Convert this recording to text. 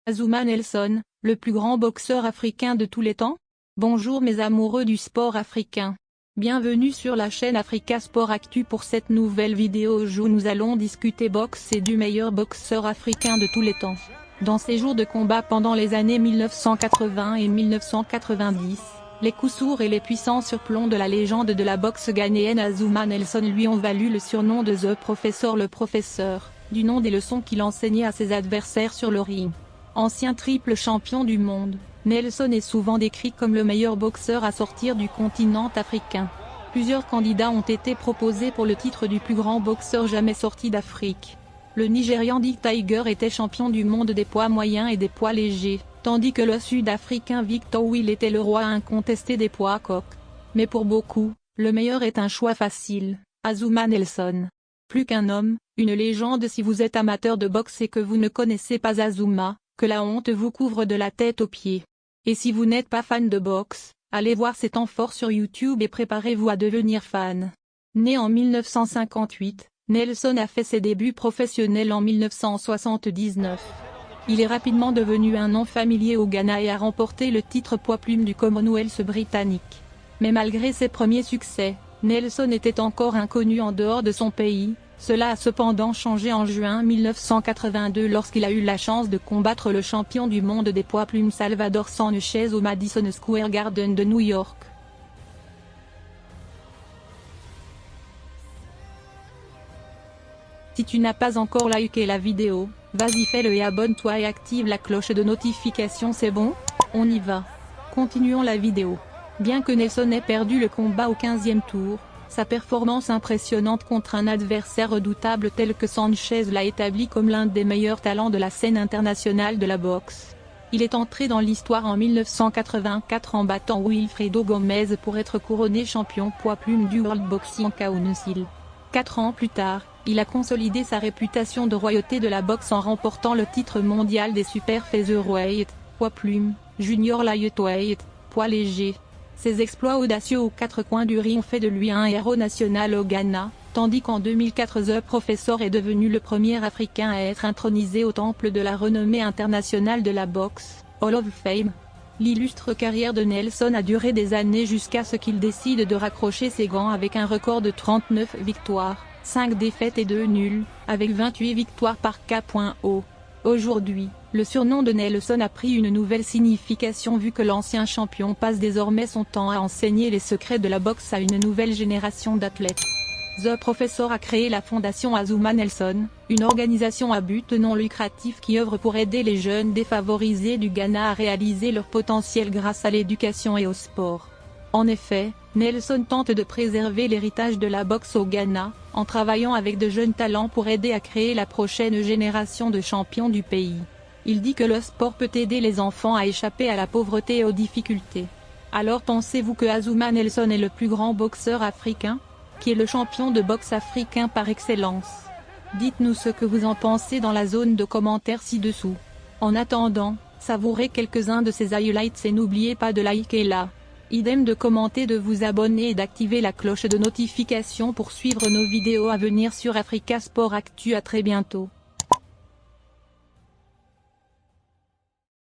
Azuma Nelson, le plus grand boxeur africain de tous les temps? Bonjour mes amoureux du sport africain. Bienvenue sur la chaîne Africa Sport Actu pour cette nouvelle vidéo où nous allons discuter boxe et du meilleur boxeur africain de tous les temps. Dans ses jours de combat pendant les années 1980 et 1990, les coups sourds et les puissants surplombs de la légende de la boxe ghanéenne Azuma Nelson lui ont valu le surnom de The Professor, le professeur, du nom des leçons qu'il enseignait à ses adversaires sur le ring. Ancien triple champion du monde, Nelson est souvent décrit comme le meilleur boxeur à sortir du continent africain. Plusieurs candidats ont été proposés pour le titre du plus grand boxeur jamais sorti d'Afrique. Le Nigérian Dick Tiger était champion du monde des poids moyens et des poids légers, tandis que le Sud-Africain Victor Will était le roi incontesté des poids coqs. Mais pour beaucoup, le meilleur est un choix facile, Azuma Nelson. Plus qu'un homme, une légende. Si vous êtes amateur de boxe et que vous ne connaissez pas Azuma, que la honte vous couvre de la tête aux pieds. Et si vous n'êtes pas fan de boxe, allez voir ses temps forts sur YouTube et préparez-vous à devenir fan. Né en 1958, Nelson a fait ses débuts professionnels en 1979. Il est rapidement devenu un nom familier au Ghana et a remporté le titre poids-plume du Commonwealth britannique. Mais malgré ses premiers succès, Nelson était encore inconnu en dehors de son pays. Cela a cependant changé en juin 1982 lorsqu'il a eu la chance de combattre le champion du monde des poids-plumes Salvador Sanchez au Madison Square Garden de New York. Si tu n'as pas encore liké la vidéo, vas-y fais-le et abonne-toi et active la cloche de notification. C'est bon? On y va. Continuons la vidéo. Bien que Nelson ait perdu le combat au 15e tour, sa performance impressionnante contre un adversaire redoutable tel que Sanchez l'a établi comme l'un des meilleurs talents de la scène internationale de la boxe. Il est entré dans l'histoire en 1984 en battant Wilfredo Gomez pour être couronné champion poids-plume du World Boxing Council. 4 ans plus tard, il a consolidé sa réputation de royauté de la boxe en remportant le titre mondial des super featherweight, poids-plume, junior lightweight, poids léger. Ses exploits audacieux aux 4 coins du ring ont fait de lui un héros national au Ghana, tandis qu'en 2004 The Professor est devenu le premier Africain à être intronisé au temple de la renommée internationale de la boxe, Hall of Fame. L'illustre carrière de Nelson a duré des années jusqu'à ce qu'il décide de raccrocher ses gants avec un record de 39 victoires, 5 défaites et 2 nuls, avec 28 victoires par KO. Aujourd'hui, le surnom de Nelson a pris une nouvelle signification vu que l'ancien champion passe désormais son temps à enseigner les secrets de la boxe à une nouvelle génération d'athlètes. The Professor a créé la fondation Azuma Nelson, une organisation à but non lucratif qui œuvre pour aider les jeunes défavorisés du Ghana à réaliser leur potentiel grâce à l'éducation et au sport. En effet, Nelson tente de préserver l'héritage de la boxe au Ghana, en travaillant avec de jeunes talents pour aider à créer la prochaine génération de champions du pays. Il dit que le sport peut aider les enfants à échapper à la pauvreté et aux difficultés. Alors pensez-vous que Azuma Nelson est le plus grand boxeur africain? Qui est le champion de boxe africain par excellence? Dites-nous ce que vous en pensez dans la zone de commentaires ci-dessous. En attendant, savourez quelques-uns de ces highlights et n'oubliez pas de liker là. Idem de commenter, de vous abonner et d'activer la cloche de notification pour suivre nos vidéos à venir sur Africa Sport Actu. À très bientôt.